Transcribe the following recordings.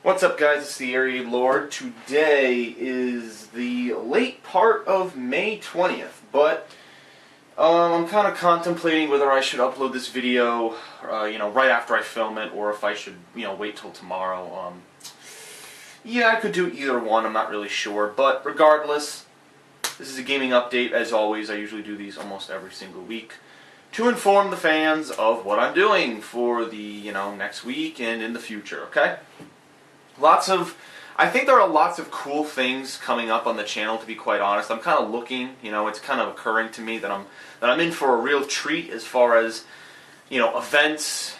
What's up, guys? It's the TheAireaidLord. Today is the late part of May 20th, but I'm kind of contemplating whether I should upload this video, right after I film it, or if I should, wait till tomorrow. Yeah, I could do either one. I'm not really sure, but regardless, this is a gaming update. As always, I usually do these almost every single week to inform the fans of what I'm doing for the, next week and in the future. Okay. I think there are lots of cool things coming up on the channel, to be quite honest. I'm kind of looking, it's kind of occurring to me that I'm in for a real treat as far as, events,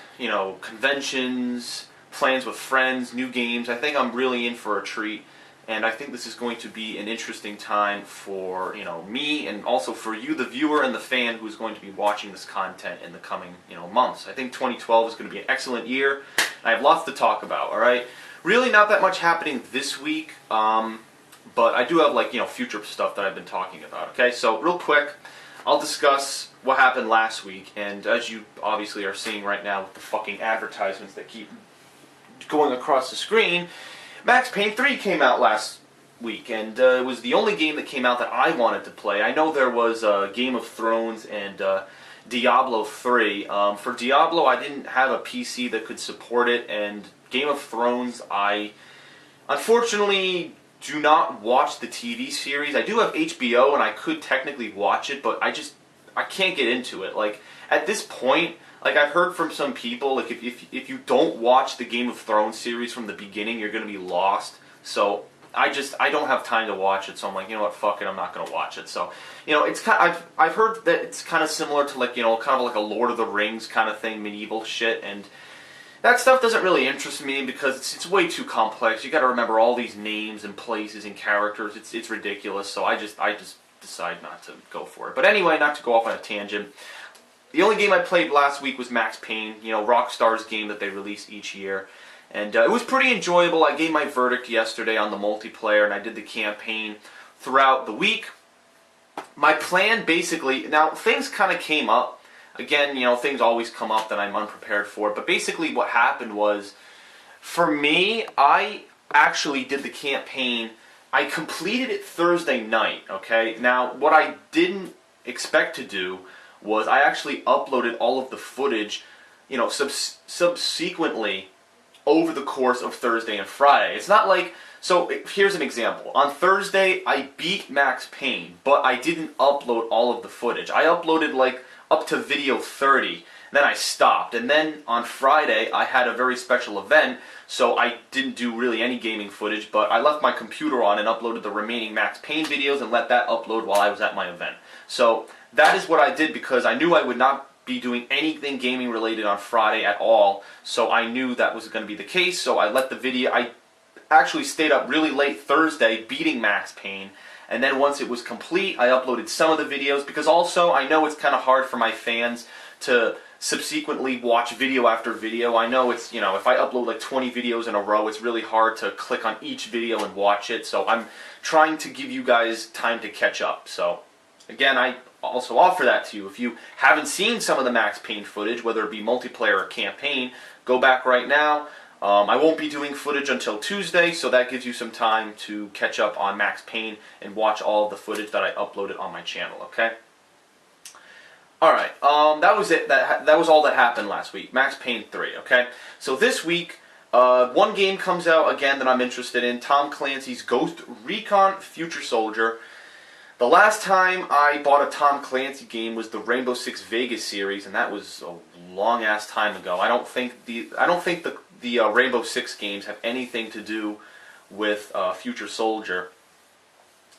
conventions, plans with friends, new games. I think I'm really in for a treat, and I think this is going to be an interesting time for, me and also for you, the viewer and the fan who's going to be watching this content in the coming, months. I think 2012 is going to be an excellent year. I have lots to talk about, all right? Really not that much happening this week, but I do have future stuff that I've been talking about, okay? So real quick, I'll discuss what happened last week, and as you obviously are seeing right now with the fucking advertisements that keep going across the screen, Max Payne 3 came out last week, and it was the only game that came out that I wanted to play. I know there was Game of Thrones and Diablo 3. For Diablo, I didn't have a PC that could support it, and Game of Thrones, I unfortunately do not watch the TV series. I do have HBO, and I could technically watch it, but I can't get into it. Like, at this point, I've heard from some people, if you don't watch the Game of Thrones series from the beginning, you're going to be lost. So I don't have time to watch it, so I'm like, you know what, fuck it, I'm not going to watch it. So, it's I've heard that it's kind of similar to kind of like a Lord of the Rings kind of thing, medieval shit, and that stuff doesn't really interest me because it's way too complex. You got to remember all these names and places and characters. It's ridiculous. So I just decide not to go for it. But anyway, not to go off on a tangent. The only game I played last week was Max Payne. Rockstar's game that they release each year, and it was pretty enjoyable. I gave my verdict yesterday on the multiplayer, and I did the campaign throughout the week. My plan basically, now things kind of came up. Again, things always come up that I'm unprepared for. But basically what happened was, for me, I actually did the campaign. I completed it Thursday night, okay? Now, what I didn't expect to do was I actually uploaded all of the footage, subsequently over the course of Thursday and Friday. It's not like, so here's an example. On Thursday, I beat Max Payne, but I didn't upload all of the footage. I uploaded up to video 30, then I stopped, and then on Friday I had a very special event, so I didn't do really any gaming footage, but I left my computer on and uploaded the remaining Max Payne videos and let that upload while I was at my event. So that is what I did because I knew I would not be doing anything gaming related on Friday at all, so I knew that was going to be the case, so I let the video, I actually stayed up really late Thursday beating Max Payne. And then once it was complete, I uploaded some of the videos, because also I know it's kind of hard for my fans to subsequently watch video after video. I know it's, if I upload 20 videos in a row, it's really hard to click on each video and watch it. So I'm trying to give you guys time to catch up. So again, I also offer that to you. If you haven't seen some of the Max Payne footage, whether it be multiplayer or campaign, go back right now. I won't be doing footage until Tuesday, so that gives you some time to catch up on Max Payne and watch all of the footage that I uploaded on my channel, okay? Alright, that was it. That was all that happened last week. Max Payne 3, okay? So this week, one game comes out again that I'm interested in, Tom Clancy's Ghost Recon Future Soldier. The last time I bought a Tom Clancy game was the Rainbow Six Vegas series, and that was a long-ass time ago. I don't think the Rainbow Six games have anything to do with Future Soldier.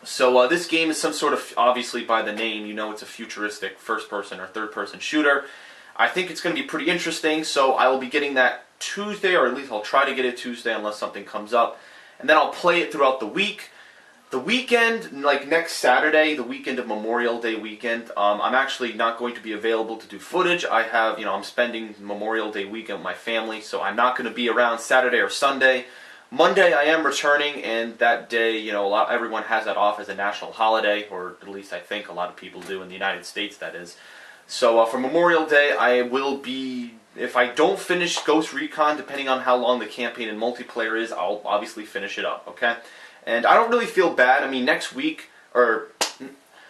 So this game is some sort of, obviously by the name, it's a futuristic first-person or third-person shooter. I think it's going to be pretty interesting, so I will be getting that Tuesday, or at least I'll try to get it Tuesday unless something comes up. And then I'll play it throughout the week. The weekend, next Saturday, the weekend of Memorial Day weekend, I'm actually not going to be available to do footage. I have, I'm spending Memorial Day weekend with my family, so I'm not going to be around Saturday or Sunday. Monday I am returning, and that day, everyone has that off as a national holiday, or at least I think a lot of people do in the United States, that is. So for Memorial Day, I will be if I don't finish Ghost Recon, depending on how long the campaign and multiplayer is, I'll obviously finish it up, okay? And I don't really feel bad. I mean, next week, or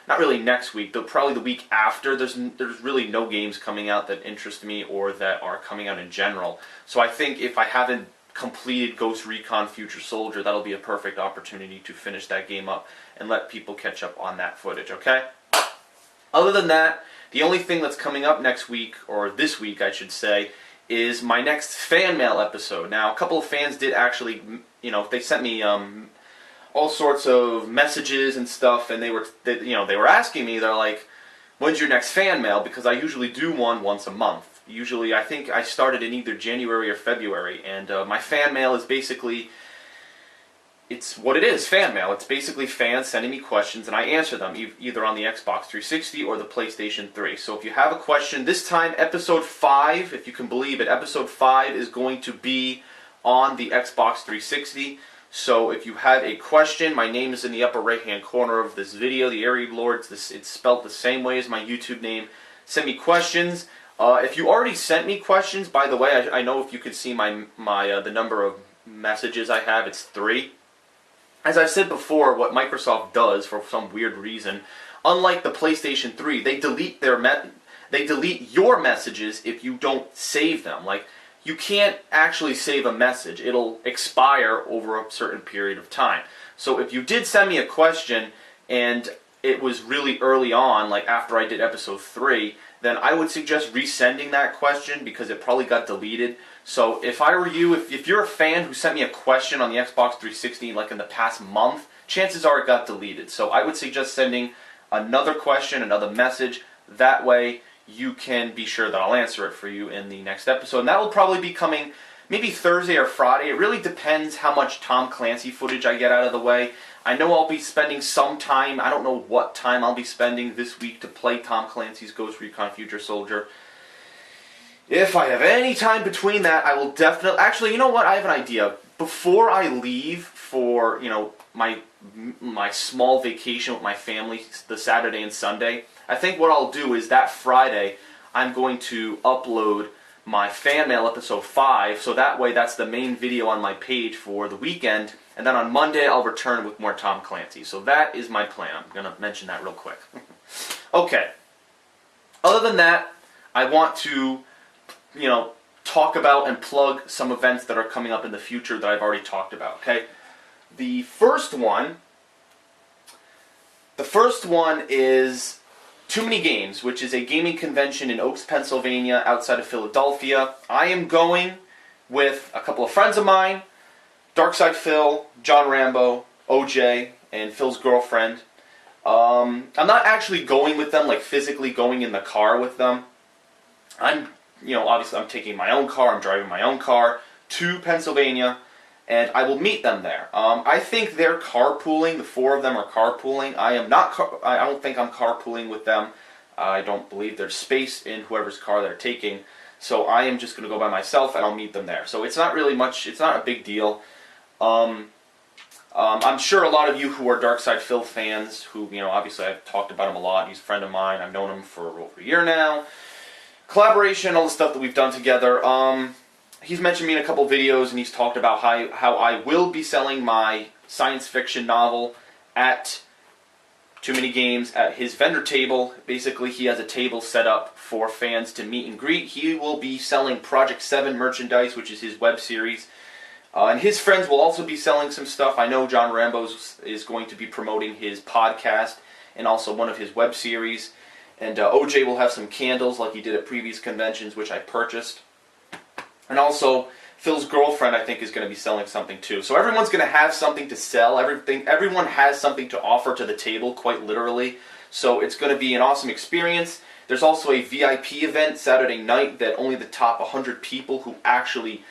not really next week, though probably the week after, there's really no games coming out that interest me or that are coming out in general. So I think if I haven't completed Ghost Recon Future Soldier, that'll be a perfect opportunity to finish that game up and let people catch up on that footage, okay? Other than that, the only thing that's coming up next week, or this week I should say, is my next fan mail episode. Now, a couple of fans did actually, you know, they sent me all sorts of messages and stuff, and they were asking me, they're like, when's your next fan mail? Because I usually do one once a month. Usually, I think I started in either January or February, and my fan mail is basically, it's what it is, fan mail. It's basically fans sending me questions, and I answer them either on the Xbox 360 or the PlayStation 3. So if you have a question, this time episode 5, if you can believe it, episode 5 is going to be on the Xbox 360. So if you have a question, my name is in the upper right-hand corner of this video, TheAireaidLord. It's spelled the same way as my YouTube name. Send me questions. If you already sent me questions, by the way, I know if you could see the number of messages I have, it's 3. As I've said before, what Microsoft does for some weird reason, unlike the PlayStation 3, they delete your messages if you don't save them. Like, you can't actually save a message. It'll expire over a certain period of time. So if you did send me a question and it was really early on, like after I did episode 3, then I would suggest resending that question because it probably got deleted. So if I were you, if you're a fan who sent me a question on the Xbox 360 like in the past month, chances are it got deleted. So I would suggest sending another question, another message. That way you can be sure that I'll answer it for you in the next episode. And that will probably be coming maybe Thursday or Friday. It really depends how much Tom Clancy footage I get out of the way. I know I'll be spending some time, I don't know what time I'll be spending this week to play Tom Clancy's Ghost Recon Future Soldier. If I have any time between that, I will definitely... Actually, you know what? I have an idea. Before I leave for, you know, my small vacation with my family, the Saturday and Sunday, I think what I'll do is that Friday, I'm going to upload my fan mail episode 5, so that way that's the main video on my page for the weekend, and then on Monday I'll return with more Tom Clancy. So that is my plan. I'm going to mention that real quick. Okay. Other than that, I want to, you know, talk about and plug some events that are coming up in the future that I've already talked about, okay? The first one is Too Many Games, which is a gaming convention in Oaks, Pennsylvania, outside of Philadelphia. I am going with a couple of friends of mine, Darkside Phil, John Rambo, OJ, and Phil's girlfriend. I'm not actually going with them, like physically going in the car with them. Obviously I'm taking my own car, I'm driving my own car to Pennsylvania, and I will meet them there. I think they're carpooling. The 4 of them are carpooling. I don't think I'm carpooling with them. I don't believe there's space in whoever's car they're taking. So I am just going to go by myself, and I'll meet them there. So it's not really much. It's not a big deal. I'm sure a lot of you who are Darkside Phil fans, who, you know, obviously I've talked about him a lot. He's a friend of mine. I've known him for over a year now. Collaboration, all the stuff that we've done together. He's mentioned me in a couple videos, and he's talked about how I will be selling my science fiction novel at Too Many Games at his vendor table. Basically, he has a table set up for fans to meet and greet. He will be selling Project 7 merchandise, which is his web series. And his friends will also be selling some stuff. I know John Rambo is going to be promoting his podcast and also one of his web series. And OJ will have some candles like he did at previous conventions, which I purchased. And also, Phil's girlfriend, I think, is going to be selling something too. So everyone's going to have something to sell. Everyone has something to offer to the table, quite literally. So it's going to be an awesome experience. There's also a VIP event Saturday night that only the top 100 people who actually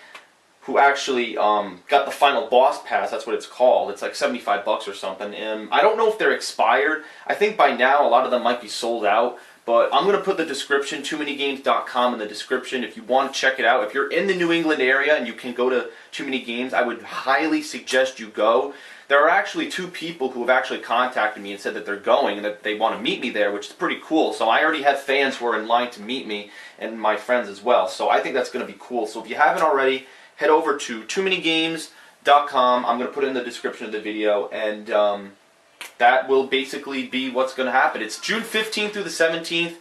got the final boss pass, that's what it's called. It's like $75 or something. And I don't know if they're expired. I think by now a lot of them might be sold out. But I'm going to put the description, toomanygames.com, in the description if you want to check it out. If you're in the New England area and you can go to Too Many Games, I would highly suggest you go. There are actually 2 people who have actually contacted me and said that they're going and that they want to meet me there, which is pretty cool. So I already have fans who are in line to meet me and my friends as well. So I think that's going to be cool. So if you haven't already, head over to toomanygames.com. I'm going to put it in the description of the video, and that will basically be what's going to happen. It's June 15th through the 17th,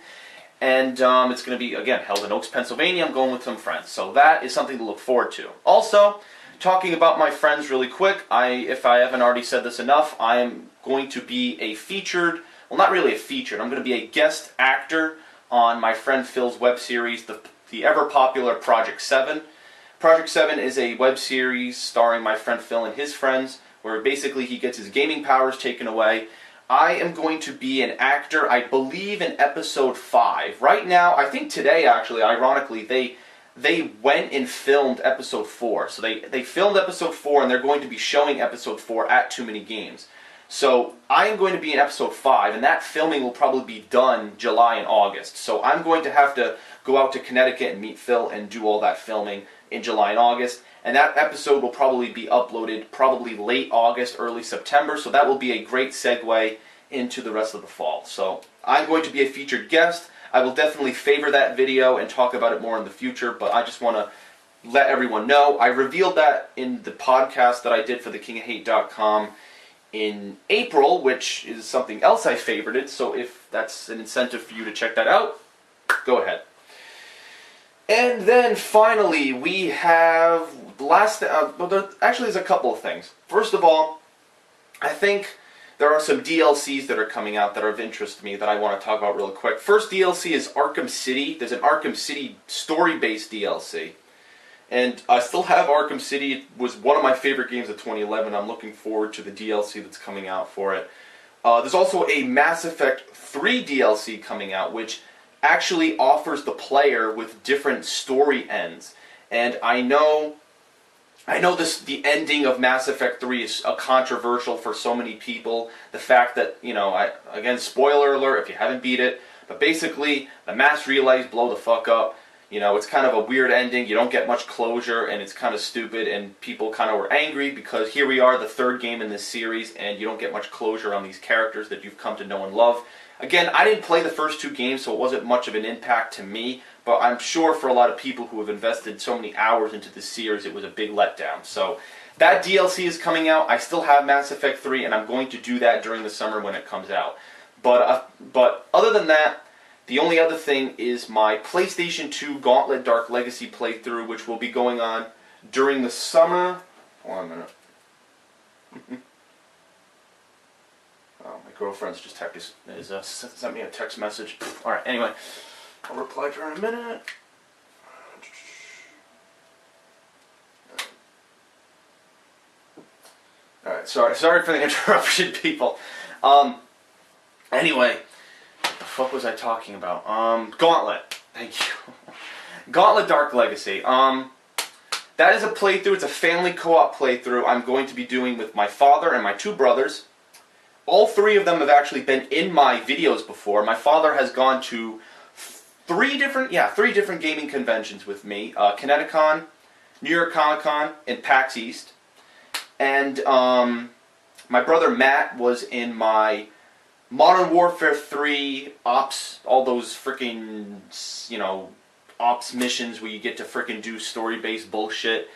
and it's going to be, again, held in Oaks, Pennsylvania. I'm going with some friends, so that is something to look forward to. Also, talking about my friends really quick, if I haven't already said this enough, I am going to be a featured, well, not really a featured, I'm going to be a guest actor on my friend Phil's web series, the ever-popular Project 7. Project 7 is a web series starring my friend Phil and his friends, where basically he gets his gaming powers taken away. I am going to be an actor, I believe, in episode 5. Right now, I think today, actually, ironically, they went and filmed episode 4. So they filmed episode 4, and they're going to be showing episode 4 at Too Many Games. So I am going to be in episode 5, and that filming will probably be done July and August. So I'm going to have to go out to Connecticut and meet Phil and do all that filming in July and August. And that episode will probably be uploaded probably late August, early September. So that will be a great segue into the rest of the fall. So I'm going to be a featured guest. I will definitely favor that video and talk about it more in the future, but I just want to let everyone know. I revealed that in the podcast that I did for thekingofhate.com in April, which is something else I favorited, so if that's an incentive for you to check that out, go ahead. And then finally, we have actually there's a couple of things. First of all, I think there are some DLCs that are coming out that are of interest to me that I want to talk about real quick. First DLC is Arkham City. There's an Arkham City story-based DLC. And I still have Arkham City. It was one of my favorite games of 2011. I'm looking forward to the DLC that's coming out for it. There's also a Mass Effect 3 DLC coming out, which actually offers the player with different story ends. And I know the ending of Mass Effect 3 is controversial for so many people. The fact that, again, spoiler alert if you haven't beat it, but basically the mass relays blow the fuck up. It's kind of a weird ending. You don't get much closure, and it's kind of stupid, and people kind of were angry because here we are, the 3rd game in this series, and you don't get much closure on these characters that you've come to know and love. Again, I didn't play the first 2 games, so it wasn't much of an impact to me, but I'm sure for a lot of people who have invested so many hours into this series, it was a big letdown. So that DLC is coming out. I still have Mass Effect 3, and I'm going to do that during the summer when it comes out. But other than that, the only other thing is my PlayStation 2 Gauntlet Dark Legacy playthrough, which will be going on during the summer. Hold on a minute. Oh, my girlfriend's just sent me a text message. Alright, anyway, I'll reply to her in a minute. Alright, sorry for the interruption, people. Anyway, what the fuck was I talking about? Gauntlet. Thank you. Gauntlet Dark Legacy. That is a playthrough. It's a family co-op playthrough I'm going to be doing with my father and my 2 brothers. All 3 of them have actually been in my videos before. My father has gone to 3 different gaming conventions with me. Kineticon, New York Comic Con, and PAX East. And my brother Matt was in my Modern Warfare 3 ops, all those freaking, ops missions where you get to freaking do story-based bullshit.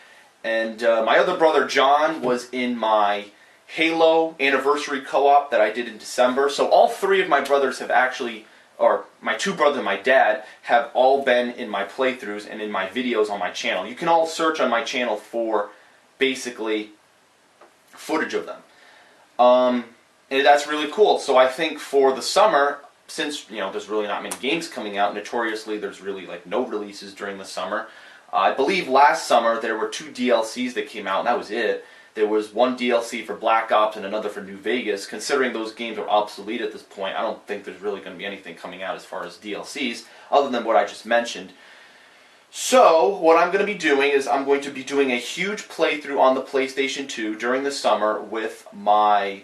And my other brother John was in my Halo Anniversary Co-op that I did in December. So all 3 of my brothers have actually, or my 2 brothers and my dad, have all been in my playthroughs and in my videos on my channel. You can all search on my channel for, basically, footage of them. And that's really cool. So I think for the summer, since there's really not many games coming out, notoriously there's really no releases during the summer. I believe last summer there were 2 DLCs that came out, and that was it. There was one DLC for Black Ops and another for New Vegas. Considering those games are obsolete at this point, I don't think there's really going to be anything coming out as far as DLCs, other than what I just mentioned. So, what I'm going to be doing is I'm going to be doing a huge playthrough on the PlayStation 2 during the summer with my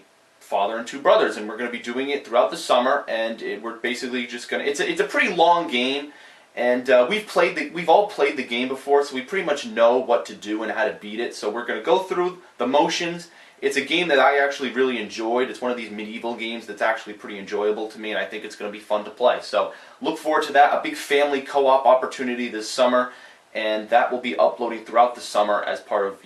father and two brothers, and we're going to be doing it throughout the summer. And we're basically just going to. It's a pretty long game, and we've all played the game before, so we pretty much know what to do and how to beat it. So we're going to go through the motions. It's a game that I actually really enjoyed. It's one of these medieval games that's actually pretty enjoyable to me, and I think it's going to be fun to play. So look forward to that. A big family co-op opportunity this summer, and that will be uploading throughout the summer as part of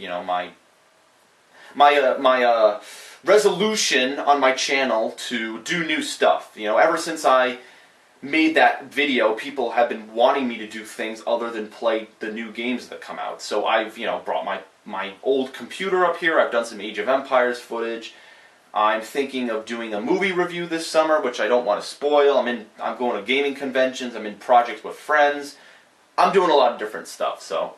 my resolution on my channel to do new stuff. Ever since I made that video, people have been wanting me to do things other than play the new games that come out. So I've brought my old computer up here. I've done some Age of Empires footage. I'm thinking of doing a movie review this summer, which I don't want to spoil. I'm going to gaming conventions. I'm in projects with friends. I'm doing a lot of different stuff. So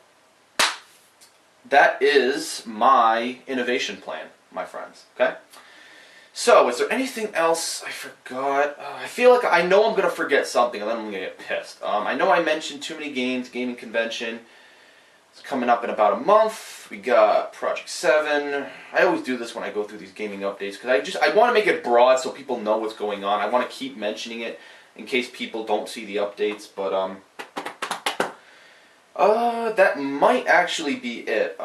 that is my innovation plan, my friends. Okay. So, is there anything else I forgot? I feel like I know I'm going to forget something, and then I'm going to get pissed. I know I mentioned too many games, gaming convention. It's coming up in about a month. We got Project 7. I always do this when I go through these gaming updates, because I want to make it broad so people know what's going on. I want to keep mentioning it in case people don't see the updates, but that might actually be it.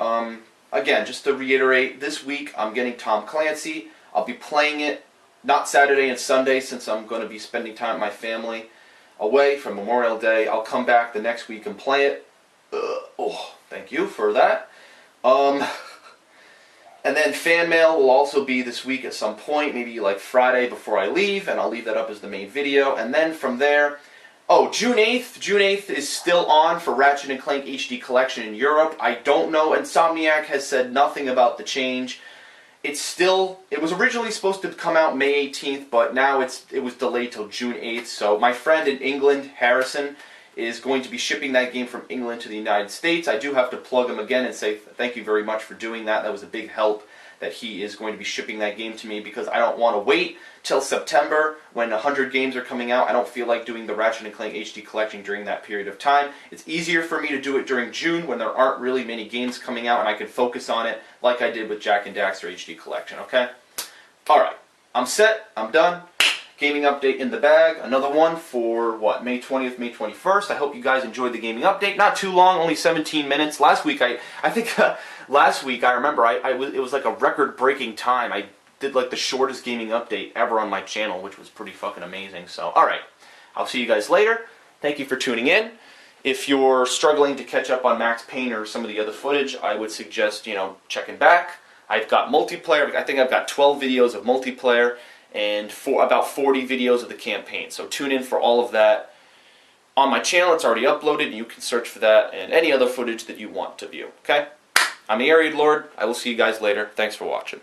Again, just to reiterate, this week I'm getting Tom Clancy. I'll be playing it, not Saturday and Sunday, since I'm going to be spending time with my family away from Memorial Day. I'll come back the next week and play it. Thank you for that. And then fan mail will also be this week at some point, maybe like Friday before I leave, and I'll leave that up as the main video. And then from there, June 8th. June 8th is still on for Ratchet & Clank HD Collection in Europe. I don't know. Insomniac has said nothing about the change. It was originally supposed to come out May 18th, but now it was delayed till June 8th. So my friend in England, Harrison, is going to be shipping that game from England to the United States. I do have to plug him again and say thank you very much for doing that. That was a big help that he is going to be shipping that game to me, because I don't want to wait till September when 100 games are coming out. I don't feel like doing the Ratchet & Clank HD Collection during that period of time. It's easier for me to do it during June when there aren't really many games coming out, and I can focus on it like I did with Jak and Daxter HD Collection, okay? Alright, I'm set, I'm done. Gaming update in the bag. Another one for, May 20th, May 21st. I hope you guys enjoyed the gaming update. Not too long, only 17 minutes. Last week, I think, last week, I remember, it was like a record-breaking time. I did like the shortest gaming update ever on my channel, which was pretty fucking amazing. So, alright. I'll see you guys later. Thank you for tuning in. If you're struggling to catch up on Max Payne or some of the other footage, I would suggest, checking back. I've got multiplayer. I think I've got 12 videos of multiplayer and about 40 videos of the campaign. So tune in for all of that. On my channel, it's already uploaded, and you can search for that and any other footage that you want to view. Okay? I'm the TheAireaidLord. I will see you guys later. Thanks for watching.